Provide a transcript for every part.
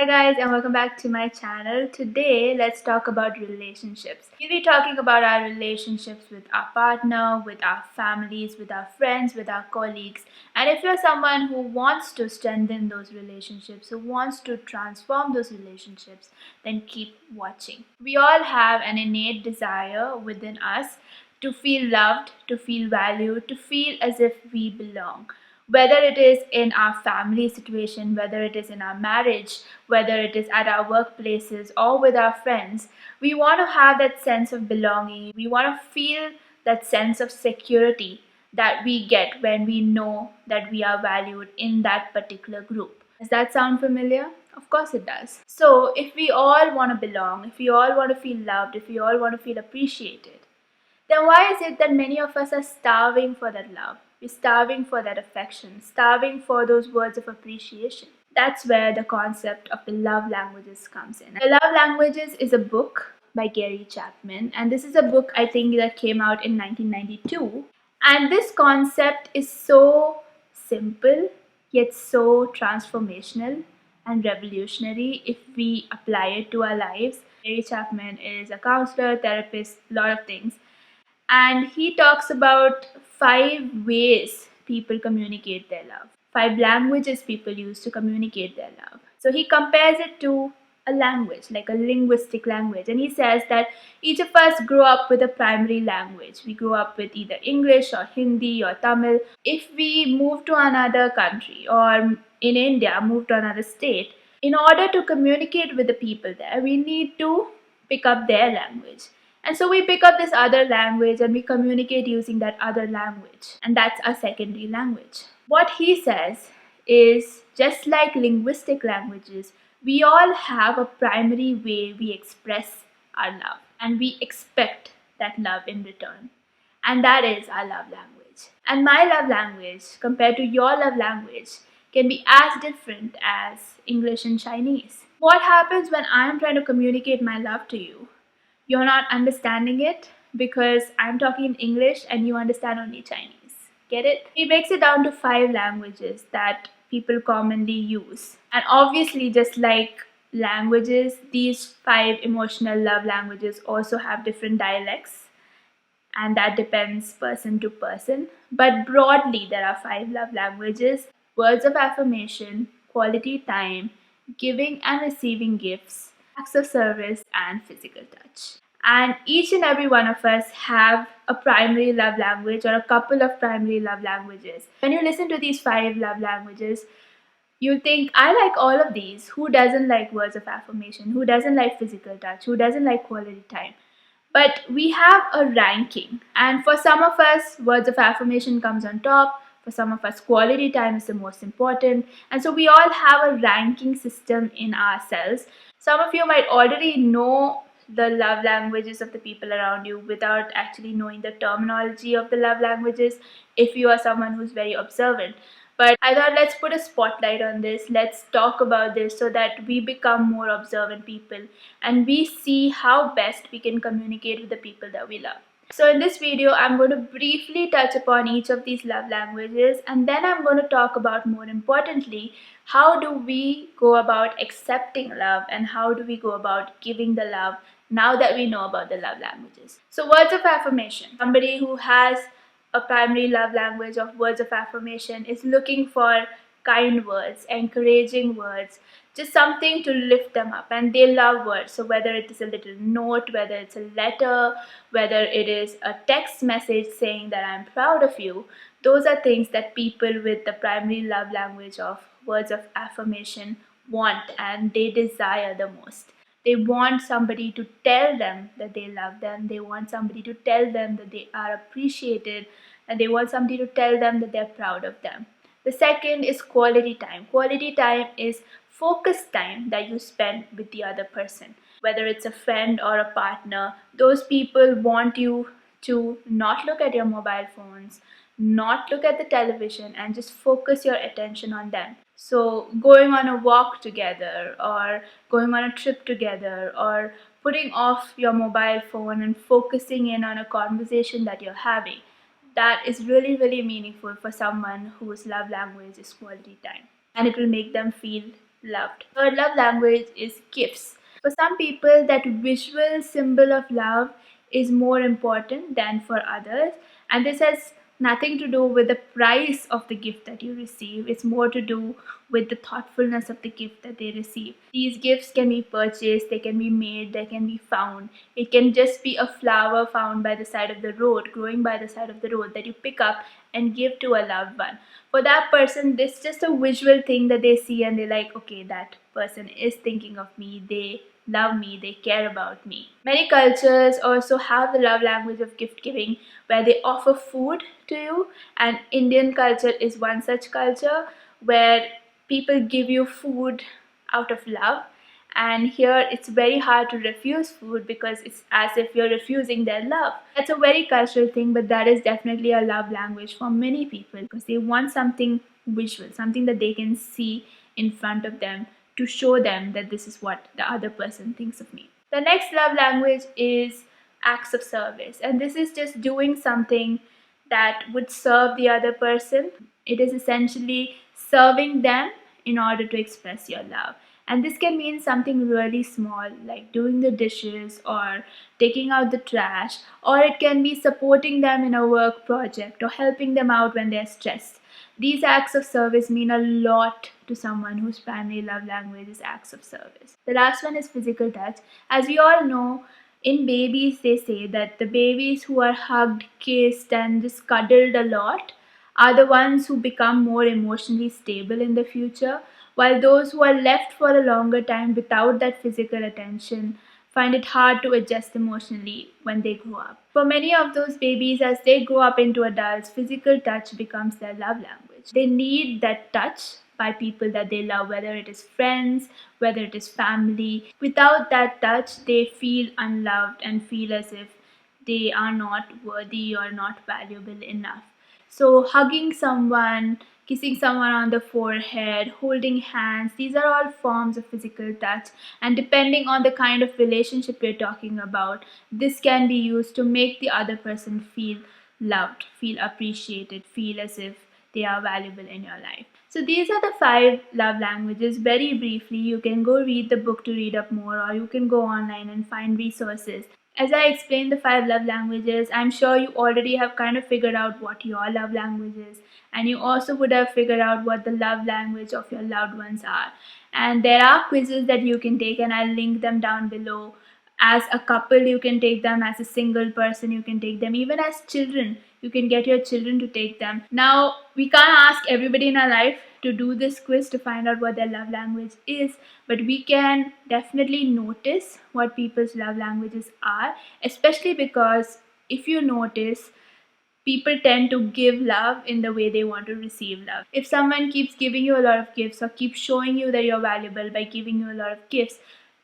Hi guys and welcome back to my channel. Today let's talk about relationships. We'll be talking about our relationships with our partner, with our families, with our friends, with our colleagues. And if you're someone who wants to strengthen those relationships, who wants to transform those relationships, then keep watching. We all have an innate desire within us to feel loved, to feel valued, to feel as if we belong. Whether it is in our family situation, whether it is in our marriage, whether it is at our workplaces or with our friends, we want to have that sense of belonging. We want to feel that sense of security that we get when we know that we are valued in that particular group. Does that sound familiar? Of course it does. So, if we all want to belong, if we all want to feel loved, if we all want to feel appreciated, then why is it that many of us are starving for that love? We're starving for that affection, starving for those words of appreciation. That's where the concept of the love languages comes in. The Love Languages is a book by Gary Chapman, and this is a book I think that came out in 1992. And this concept is so simple yet so transformational and revolutionary if we apply it to our lives. Gary Chapman is a counselor, therapist, a lot of things, and he talks about 5 ways people communicate their love, 5 languages people use to communicate their love. So he compares it to a language, like a linguistic language, and he says that each of us grew up with a primary language. We grew up with either English or Hindi or Tamil. If we move to another country, or in India move to another state, in order to communicate with the people there, we need to pick up their language. And so we pick up this other language and we communicate using that other language. And that's our secondary language. What he says is, just like linguistic languages, we all have a primary way we express our love. And we expect that love in return. And that is our love language. And my love language, compared to your love language, can be as different as English and Chinese. What happens when I am trying to communicate my love to you? You're not understanding it because I'm talking in English and you understand only Chinese. Get it? He breaks it down to 5 languages that people commonly use. And obviously, just like languages, these 5 emotional love languages also have different dialects, and that depends person to person. But broadly, there are 5 love languages: words of affirmation, quality time, giving and receiving gifts, acts of service, and physical touch. And each and every one of us have a primary love language or a couple of primary love languages. When you listen to these 5 love languages, you'll think, I like all of these. Who doesn't like words of affirmation? Who doesn't like physical touch? Who doesn't like quality time? But we have a ranking, and for some of us, words of affirmation comes on top. For some of us, quality time is the most important. And so we all have a ranking system in ourselves. Some of you might already know the love languages of the people around you without actually knowing the terminology of the love languages if you are someone who's very observant. But I thought, let's put a spotlight on this. Let's talk about this so that we become more observant people and we see how best we can communicate with the people that we love. So in this video, I'm going to briefly touch upon each of these love languages, and then I'm going to talk about, more importantly, how do we go about accepting love and how do we go about giving the love now that we know about the love languages. So words of affirmation. Somebody who has a primary love language of words of affirmation is looking for kind words, encouraging words, just something to lift them up. And they love words. So whether it is a little note, whether it's a letter, whether it is a text message saying that I'm proud of you, those are things that people with the primary love language of words of affirmation want and they desire the most. They want somebody to tell them that they love them. They want somebody to tell them that they are appreciated, and they want somebody to tell them that they're proud of them. The second is quality time. Quality time is focused time that you spend with the other person. Whether it's a friend or a partner, those people want you to not look at your mobile phones, not look at the television, and just focus your attention on them. So going on a walk together, or going on a trip together, or putting off your mobile phone and focusing in on a conversation that you're having, that is really, really meaningful for someone whose love language is quality time. And it will make them feel loved. Third love language is gifts. For some people, that visual symbol of love is more important than for others, and this has nothing to do with the price of the gift that you receive. It's more to do with the thoughtfulness of the gift that they receive. These gifts can be purchased, they can be made, they can be found. It can just be a flower found by the side of the road, growing by the side of the road, that you pick up and give to a loved one. For that person, this is just a visual thing that they see and they're like, okay, that person is thinking of me, they love me, they care about me. Many cultures also have the love language of gift giving, where they offer food to you, and Indian culture is one such culture where people give you food out of love. And here it's very hard to refuse food because it's as if you're refusing their love. That's a very cultural thing, but that is definitely a love language for many people because they want something visual, something that they can see in front of them to show them that this is what the other person thinks of me. The next love language is acts of service, and this is just doing something that would serve the other person. It is essentially serving them in order to express your love. And this can mean something really small, like doing the dishes or taking out the trash, or it can be supporting them in a work project or helping them out when they're stressed. These acts of service mean a lot to someone whose primary love language is acts of service. The last one is physical touch. As we all know, in babies, they say that the babies who are hugged, kissed, and just cuddled a lot are the ones who become more emotionally stable in the future, while those who are left for a longer time without that physical attention find it hard to adjust emotionally when they grow up. For many of those babies, as they grow up into adults, physical touch becomes their love language. They need that touch by people that they love, whether it is friends, whether it is family. Without that touch, they feel unloved and feel as if they are not worthy or not valuable enough. So, hugging someone, kissing someone on the forehead, holding hands, these are all forms of physical touch. And depending on the kind of relationship we're talking about, this can be used to make the other person feel loved, feel appreciated, feel as if they are valuable in your life. So, these are the five love languages. Very briefly, you can go read the book to read up more, or you can go online and find resources. As I explained the five love languages, I'm sure you already have kind of figured out what your love language is, and you also would have figured out what the love language of your loved ones are. And there are quizzes that you can take, and I'll link them down below. As a couple, you can take them, as a single person, you can take them, even as children, you can get your children to take them. Now, we can't ask everybody in our life to do this quiz to find out what their love language is, but we can definitely notice what people's love languages are, especially because if you notice, people tend to give love in the way they want to receive love. If someone keeps giving you a lot of gifts or keeps showing you that you're valuable by giving you a lot of gifts,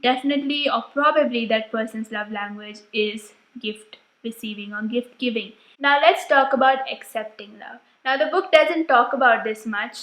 definitely or probably that person's love language is gift receiving or gift giving. Now let's talk about accepting love. Now the book doesn't talk about this much.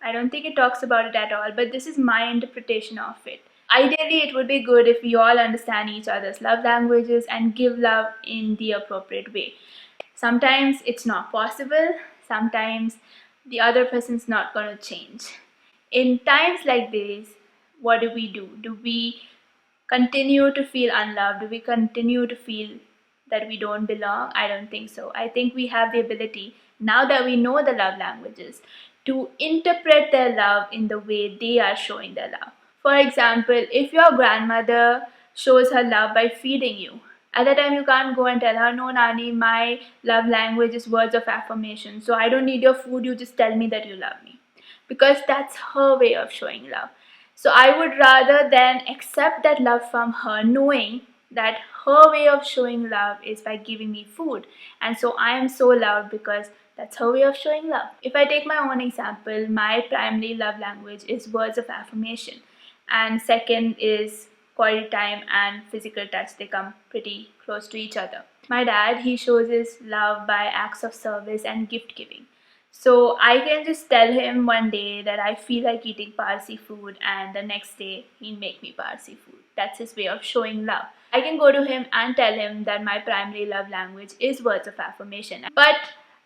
I don't think it talks about it at all, but this is my interpretation of it. Ideally, it would be good if we all understand each other's love languages and give love in the appropriate way. Sometimes it's not possible, sometimes the other person's not going to change. In times like these, what do we do? Do we continue to feel unloved? Do we continue to feel that we don't belong? I don't think so. I think we have the ability, now that we know the love languages, to interpret their love in the way they are showing their love. For example, if your grandmother shows her love by feeding you, at that time you can't go and tell her, no, Nani, my love language is words of affirmation, so I don't need your food, you just tell me that you love me. Because that's her way of showing love. So I would rather then accept that love from her, knowing that her way of showing love is by giving me food. And so I am so loved because that's her way of showing love. If I take my own example, my primary love language is words of affirmation. And second is quality time and physical touch. They come pretty close to each other. My dad, he shows his love by acts of service and gift giving. So I can just tell him one day that I feel like eating Parsi food, and the next day he'll make me Parsi food. That's his way of showing love. I can go to him and tell him that my primary love language is words of affirmation. But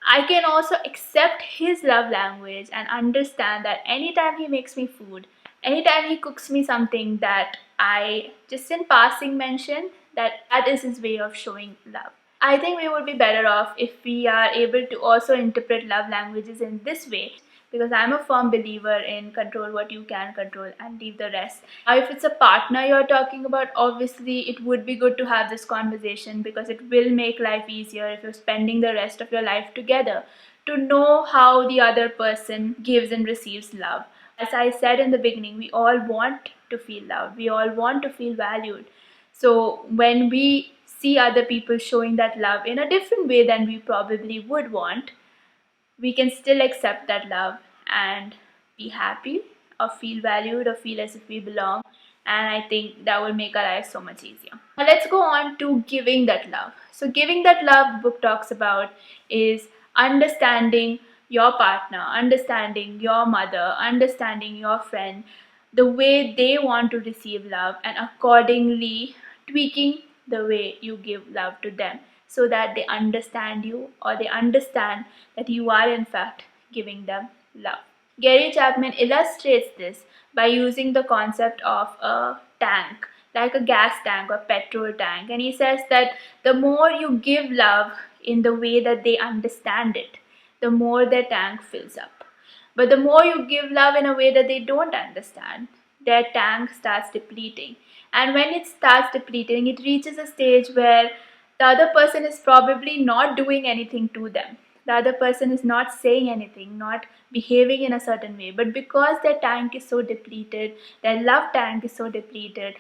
I can also accept his love language and understand that anytime he makes me food, Anytime he cooks me something that I just in passing mention, that is his way of showing love. I think we would be better off if we are able to also interpret love languages in this way, because I'm a firm believer in control what you can control and leave the rest. Now, if it's a partner you're talking about, obviously it would be good to have this conversation, because it will make life easier if you're spending the rest of your life together, to know how the other person gives and receives love. As I said in the beginning, we all want to feel loved, we all want to feel valued. So when we see other people showing that love in a different way than we probably would want, we can still accept that love and be happy or feel valued or feel as if we belong. And I think that will make our lives so much easier. Now let's go on to giving that love. So giving that love, book talks about, is understanding your partner, understanding your mother, understanding your friend, the way they want to receive love, and accordingly tweaking the way you give love to them, so that they understand you, or they understand that you are in fact giving them love. Gary Chapman illustrates this by using the concept of a tank, like a gas tank or petrol tank. And he says that the more you give love in the way that they understand it, the more their tank fills up. But the more you give love in a way that they don't understand, their tank starts depleting. And when it starts depleting, it reaches a stage where the other person is probably not doing anything to them. The other person is not saying anything, not behaving in a certain way. But because their tank is so depleted, their love tank is so depleted,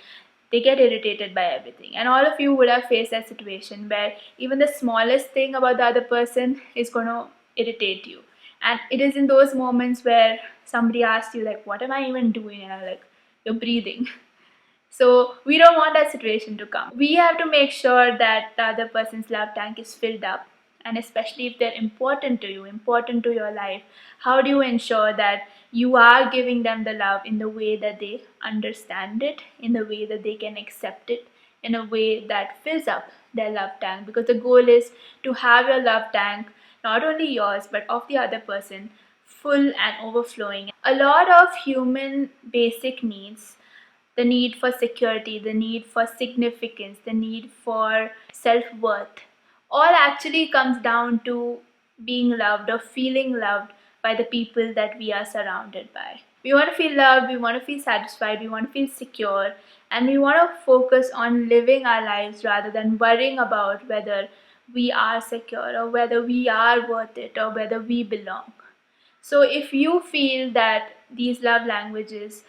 they get irritated by everything. And all of you would have faced that situation where even the smallest thing about the other person is going to irritate you. And it is in those moments where somebody asks you, like, what am I even doing? And I'm like, you're breathing. So we don't want that situation to come. We have to make sure that the other person's love tank is filled up. And especially if they're important to you, important to your life, how do you ensure that you are giving them the love in the way that they understand it, in the way that they can accept it, in a way that fills up their love tank? Because the goal is to have your love tank, not only yours but of the other person, full and overflowing. A lot of human basic needs, the need for security, the need for significance, the need for self-worth, all actually comes down to being loved or feeling loved by the people that we are surrounded by. We want to feel loved, we want to feel satisfied, we want to feel secure, and we want to focus on living our lives rather than worrying about whether we are secure or whether we are worth it or whether we belong. So if you feel that these love languages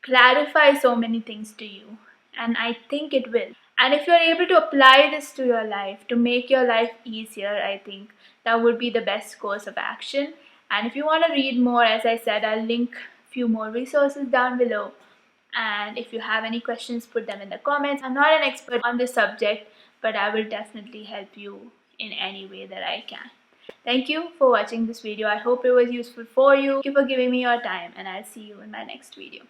clarify so many things to you, and I think it will, and if you're able to apply this to your life to make your life easier, I think that would be the best course of action. And if you want to read more, as I said, I'll link a few more resources down below. And if you have any questions, put them in the comments. I'm not an expert on this subject, but I will definitely help you in any way that I can. Thank you for watching this video. I hope it was useful for you. Thank you for giving me your time, and I'll see you in my next video.